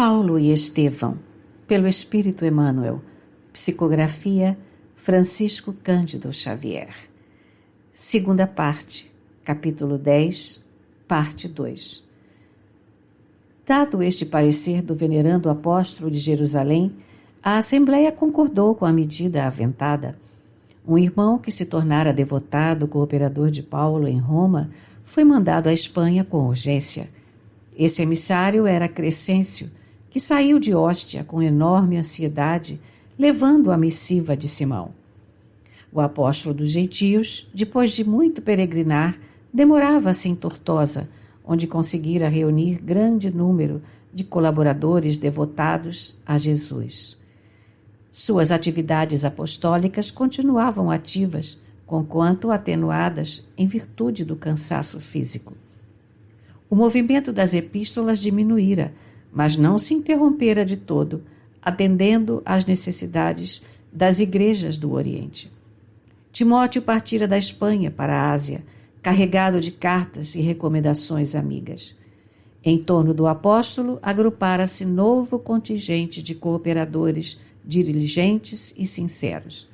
Paulo e Estevão, pelo Espírito Emmanuel. Psicografia Francisco Cândido Xavier. Segunda parte, capítulo 10, parte 2. Dado este parecer do venerando apóstolo de Jerusalém, a Assembleia concordou com a medida aventada. Um irmão que se tornara devotado cooperador de Paulo em Roma foi mandado à Espanha com urgência. Esse emissário era Crescêncio, que saiu de Hóstia com enorme ansiedade, levando a missiva de Simão. O apóstolo dos gentios, depois de muito peregrinar, demorava-se em Tortosa, onde conseguira reunir grande número de colaboradores devotados a Jesus. Suas atividades apostólicas continuavam ativas, conquanto atenuadas em virtude do cansaço físico. O movimento das epístolas diminuíra, mas não se interrompera de todo, atendendo às necessidades das igrejas do Oriente. Timóteo partira da Espanha para a Ásia, carregado de cartas e recomendações amigas. Em torno do apóstolo agrupara-se novo contingente de cooperadores diligentes e sinceros.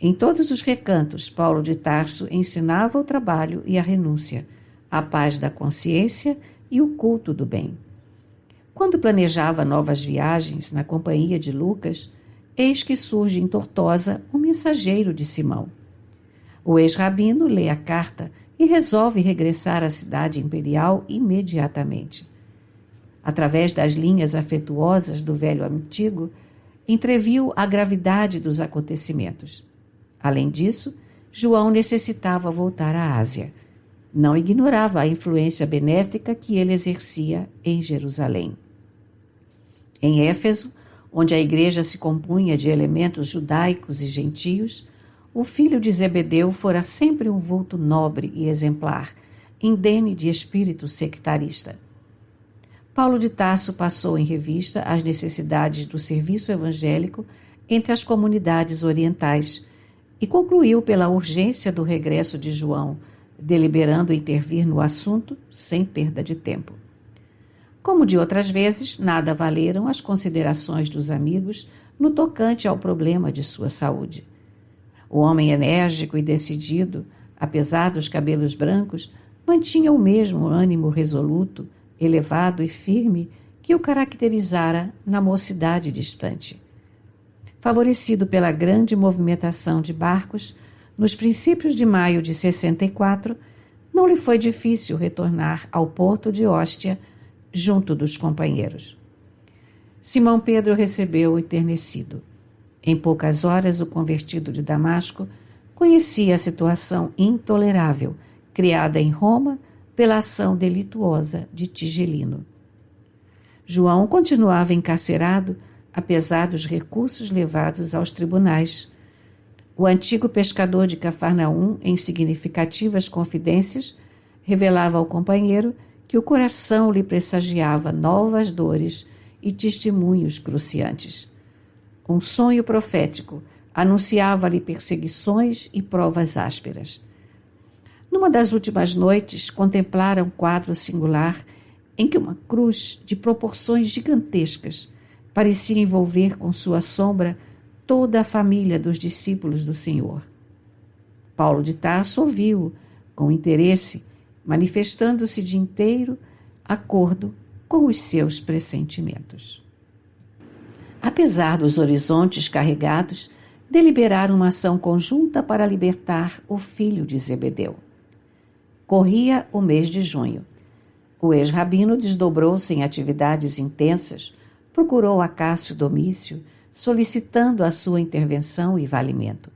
Em todos os recantos, Paulo de Tarso ensinava o trabalho e a renúncia, a paz da consciência e o culto do bem. Quando planejava novas viagens na companhia de Lucas, eis que surge em Tortosa um mensageiro de Simão. O ex-rabino lê a carta e resolve regressar à cidade imperial imediatamente. Através das linhas afetuosas do velho antigo, entreviu a gravidade dos acontecimentos. Além disso, João necessitava voltar à Ásia. Não ignorava a influência benéfica que ele exercia em Jerusalém. Em Éfeso, onde a igreja se compunha de elementos judaicos e gentios, o filho de Zebedeu fora sempre um vulto nobre e exemplar, indene de espírito sectarista. Paulo de Tarso passou em revista as necessidades do serviço evangélico entre as comunidades orientais e concluiu pela urgência do regresso de João, deliberando intervir no assunto sem perda de tempo. Como de outras vezes, nada valeram as considerações dos amigos no tocante ao problema de sua saúde. O homem enérgico e decidido, apesar dos cabelos brancos, mantinha o mesmo ânimo resoluto, elevado e firme que o caracterizara na mocidade distante. Favorecido pela grande movimentação de barcos, nos princípios de maio de 64, não lhe foi difícil retornar ao porto de Hóstia, junto dos companheiros. Simão Pedro recebeu-o enternecido. Em poucas horas, o convertido de Damasco conhecia a situação intolerável, criada em Roma pela ação delituosa de Tigelino. João continuava encarcerado, apesar dos recursos levados aos tribunais. O antigo pescador de Cafarnaum, em significativas confidências, revelava ao companheiro que o coração lhe pressagiava novas dores e testemunhos cruciantes. Um sonho profético anunciava-lhe perseguições e provas ásperas. Numa das últimas noites, contemplara um quadro singular em que uma cruz de proporções gigantescas parecia envolver com sua sombra toda a família dos discípulos do Senhor. Paulo de Tarso ouviu-o com interesse, manifestando-se de inteiro acordo com os seus pressentimentos. Apesar dos horizontes carregados, deliberaram uma ação conjunta para libertar o filho de Zebedeu. Corria o mês de junho. O ex-rabino desdobrou-se em atividades intensas, procurou a Cássio Domício, solicitando a sua intervenção e valimento.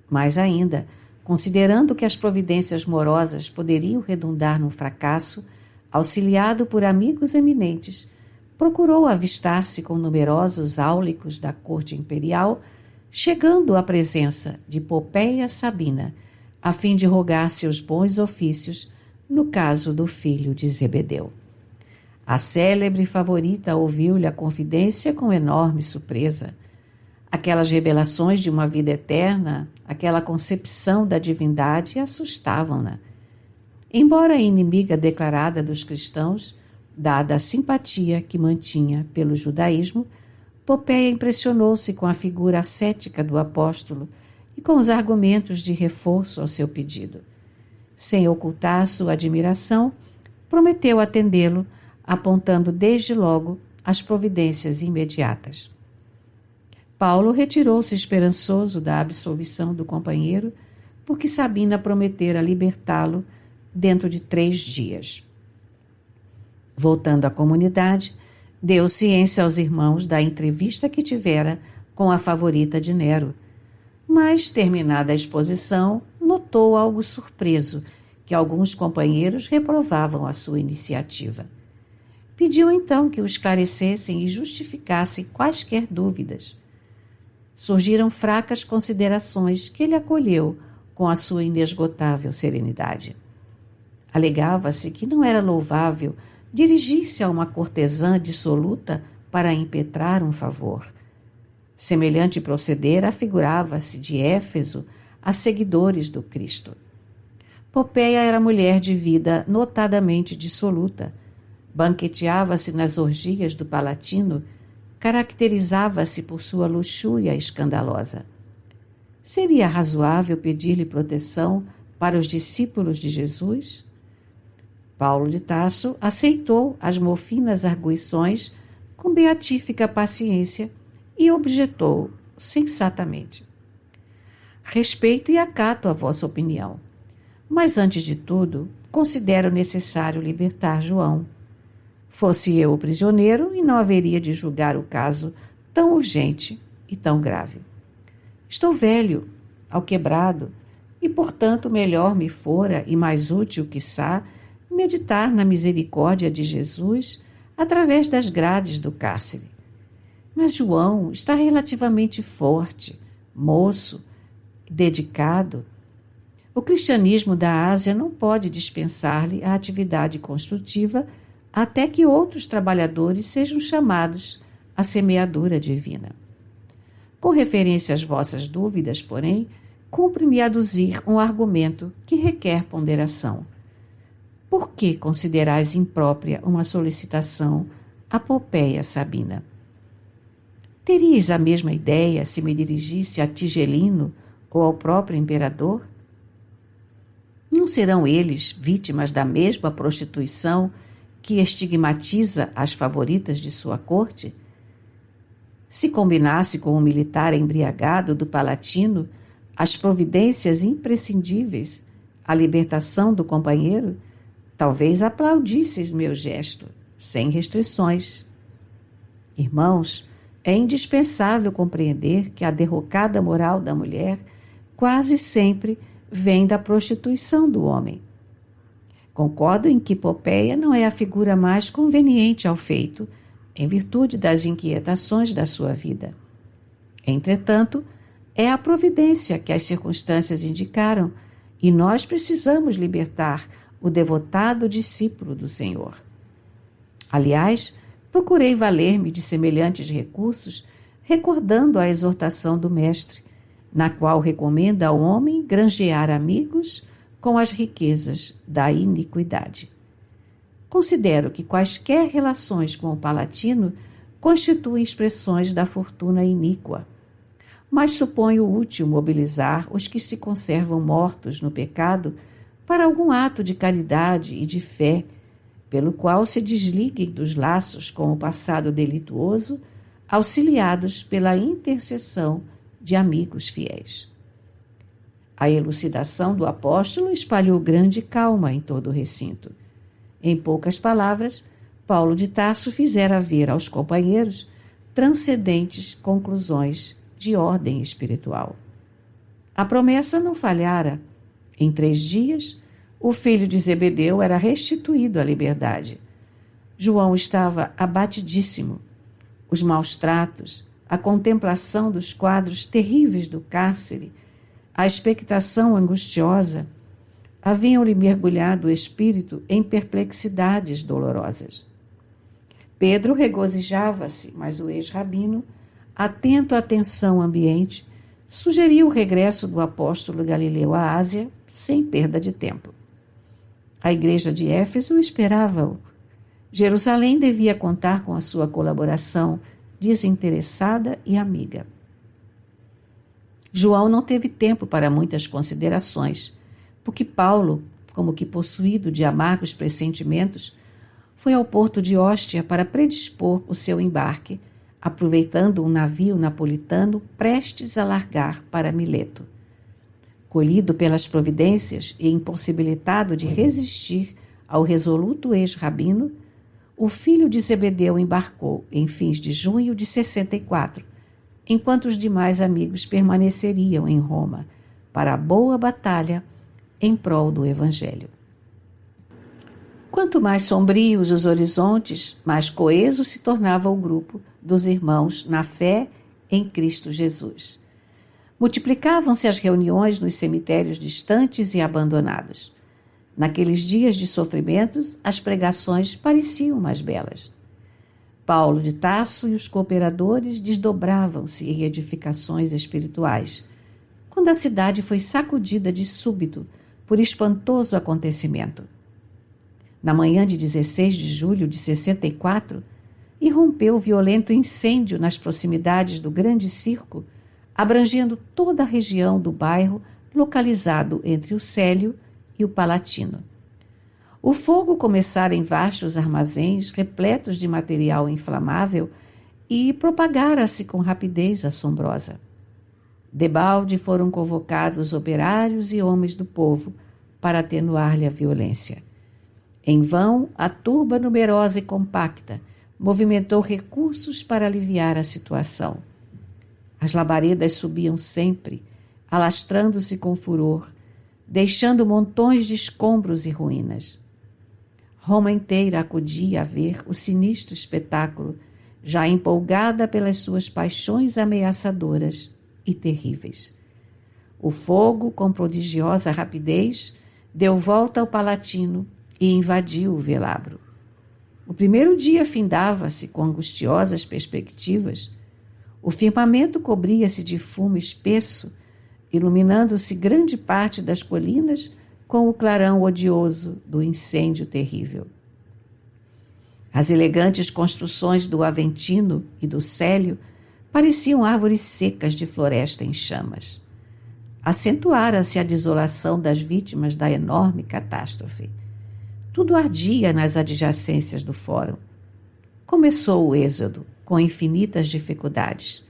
Mais ainda, considerando que as providências morosas poderiam redundar num fracasso, auxiliado por amigos eminentes, procurou avistar-se com numerosos áulicos da corte imperial, chegando à presença de Popeia Sabina, a fim de rogar seus bons ofícios no caso do filho de Zebedeu. A célebre favorita ouviu-lhe a confidência com enorme surpresa. Aquelas revelações de uma vida eterna, aquela concepção da divindade assustavam-na. Embora inimiga declarada dos cristãos, Dada a simpatia que mantinha pelo judaísmo, Popéia impressionou-se com a figura ascética do apóstolo e com os argumentos de reforço ao seu pedido. Sem ocultar sua admiração, prometeu atendê-lo, apontando desde logo as providências imediatas. Paulo retirou-se esperançoso da absolvição do companheiro, porque Sabina prometera libertá-lo dentro de 3 dias. Voltando à comunidade, deu ciência aos irmãos da entrevista que tivera com a favorita de Nero, mas, terminada a exposição, notou algo surpreso, que alguns companheiros reprovavam a sua iniciativa. Pediu então que o esclarecessem e justificassem quaisquer dúvidas. Surgiram fracas considerações que ele acolheu com a sua inesgotável serenidade. Alegava-se que não era louvável dirigir-se a uma cortesã dissoluta para impetrar um favor. Semelhante proceder afigurava-se de Éfeso a seguidores do Cristo. Popéia era mulher de vida notadamente dissoluta, banqueteava-se nas orgias do Palatino, caracterizava-se por sua luxúria escandalosa. Seria razoável pedir-lhe proteção para os discípulos de Jesus? Paulo de Tarso aceitou as mofinas arguições com beatífica paciência e objetou sensatamente: respeito e acato a vossa opinião, mas antes de tudo considero necessário libertar João. Fosse eu o prisioneiro e não haveria de julgar o caso tão urgente e tão grave. Estou velho, alquebrado, e portanto melhor me fora e mais útil, quiçá, meditar na misericórdia de Jesus através das grades do cárcere. Mas João está relativamente forte, moço, dedicado. O cristianismo da Ásia não pode dispensar-lhe a atividade construtiva até que outros trabalhadores sejam chamados à semeadura divina. Com referência às vossas dúvidas, porém, cumpre-me aduzir um argumento que requer ponderação. Por que considerais imprópria uma solicitação à Popéia Sabina? Teríeis a mesma ideia se me dirigisse a Tigelino ou ao próprio imperador? Não serão eles vítimas da mesma prostituição que estigmatiza as favoritas de sua corte? Se combinasse com um militar embriagado do Palatino as providências imprescindíveis à libertação do companheiro, talvez aplaudisseis meu gesto, sem restrições. Irmãos, é indispensável compreender que a derrocada moral da mulher quase sempre vem da prostituição do homem. Concordo em que Popéia não é a figura mais conveniente ao feito, em virtude das inquietações da sua vida. Entretanto, é a providência que as circunstâncias indicaram, e nós precisamos libertar o devotado discípulo do Senhor. Aliás, procurei valer-me de semelhantes recursos, recordando a exortação do Mestre, na qual recomenda ao homem granjear amigos com as riquezas da iniquidade. Considero que quaisquer relações com o Palatino constituem expressões da fortuna iníqua, mas suponho útil mobilizar os que se conservam mortos no pecado para algum ato de caridade e de fé, pelo qual se desliguem dos laços com o passado delituoso, auxiliados pela intercessão de amigos fiéis. A elucidação do apóstolo espalhou grande calma em todo o recinto. Em poucas palavras, Paulo de Tarso fizera ver aos companheiros transcendentes conclusões de ordem espiritual. A promessa não falhara. Em 3 dias, o filho de Zebedeu era restituído à liberdade. João estava abatidíssimo. Os maus tratos, a contemplação dos quadros terríveis do cárcere, a expectação angustiosa, haviam-lhe mergulhado o espírito em perplexidades dolorosas. Pedro regozijava-se, mas o ex-rabino, atento à tensão ambiente, sugeriu o regresso do apóstolo Galileu à Ásia sem perda de tempo. A igreja de Éfeso esperava-o. Jerusalém devia contar com a sua colaboração desinteressada e amiga. João não teve tempo para muitas considerações, porque Paulo, como que possuído de amargos pressentimentos, foi ao porto de Óstia para predispor o seu embarque, aproveitando um navio napolitano prestes a largar para Mileto. Colhido pelas providências e impossibilitado de resistir ao resoluto ex-rabino, o filho de Zebedeu embarcou em fins de junho de 64, enquanto os demais amigos permaneceriam em Roma para a boa batalha em prol do Evangelho. Quanto mais sombrios os horizontes, mais coeso se tornava o grupo dos irmãos na fé em Cristo Jesus. Multiplicavam-se as reuniões nos cemitérios distantes e abandonados. Naqueles dias de sofrimentos, as pregações pareciam mais belas. Paulo de Tarso e os cooperadores desdobravam-se em edificações espirituais, quando a cidade foi sacudida de súbito por espantoso acontecimento. Na manhã de 16 de julho de 64, irrompeu violento incêndio nas proximidades do Grande Circo, abrangendo toda a região do bairro localizado entre o Célio e o Palatino. O fogo começara em vastos armazéns repletos de material inflamável e propagara-se com rapidez assombrosa. Debalde foram convocados operários e homens do povo para atenuar-lhe a violência. Em vão, a turba numerosa e compacta movimentou recursos para aliviar a situação. As labaredas subiam sempre, alastrando-se com furor, deixando montões de escombros e ruínas. Roma inteira acudia a ver o sinistro espetáculo, já empolgada pelas suas paixões ameaçadoras e terríveis. O fogo, com prodigiosa rapidez, deu volta ao Palatino e invadiu o velabro. O primeiro dia findava-se com angustiosas perspectivas. O firmamento cobria-se de fumo espesso, iluminando-se grande parte das colinas com o clarão odioso do incêndio terrível. As elegantes construções do Aventino e do Célio pareciam árvores secas de floresta em chamas. Acentuara-se a desolação das vítimas da enorme catástrofe. Tudo ardia nas adjacências do fórum. Começou o êxodo, com infinitas dificuldades.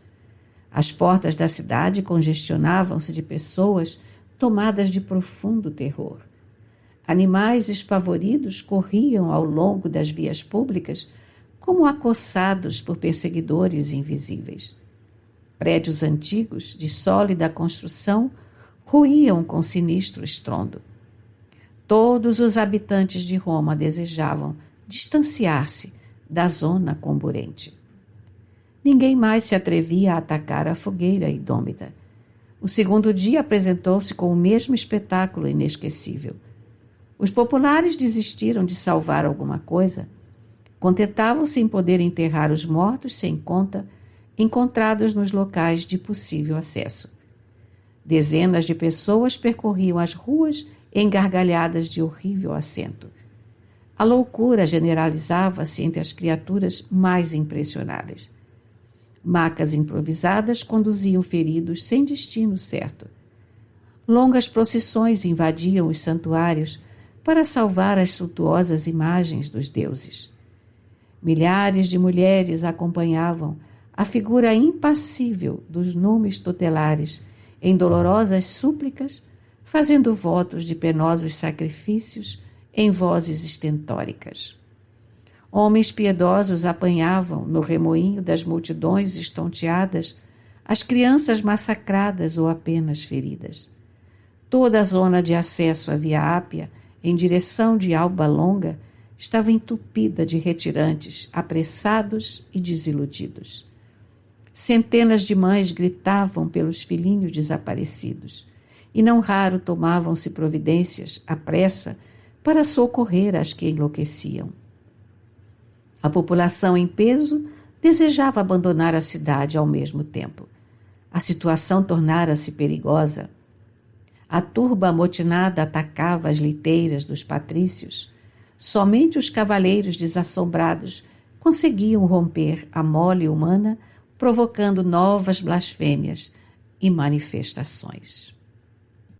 As portas da cidade congestionavam-se de pessoas tomadas de profundo terror. Animais espavoridos corriam ao longo das vias públicas como acossados por perseguidores invisíveis. Prédios antigos, de sólida construção, ruíam com sinistro estrondo. Todos os habitantes de Roma desejavam distanciar-se da zona comburente. Ninguém mais se atrevia a atacar a fogueira indômita. O segundo dia apresentou-se com o mesmo espetáculo inesquecível. Os populares desistiram de salvar alguma coisa. Contentavam-se em poder enterrar os mortos sem conta, encontrados nos locais de possível acesso. Dezenas de pessoas percorriam as ruas engargalhadas de horrível acento. A loucura generalizava-se entre as criaturas mais impressionáveis. Macas improvisadas conduziam feridos sem destino certo. Longas procissões invadiam os santuários para salvar as suntuosas imagens dos deuses. Milhares de mulheres acompanhavam a figura impassível dos numes tutelares em dolorosas súplicas, fazendo votos de penosos sacrifícios em vozes estentóricas. Homens piedosos apanhavam, no remoinho das multidões estonteadas, as crianças massacradas ou apenas feridas. Toda a zona de acesso à Via Ápia, em direção de Alba Longa, estava entupida de retirantes, apressados e desiludidos. Centenas de mães gritavam pelos filhinhos desaparecidos, e não raro tomavam-se providências, à pressa, para socorrer as que enlouqueciam. A população em peso desejava abandonar a cidade ao mesmo tempo. A situação tornara-se perigosa. A turba amotinada atacava as liteiras dos patrícios. Somente os cavaleiros desassombrados conseguiam romper a mole humana, provocando novas blasfêmias e manifestações.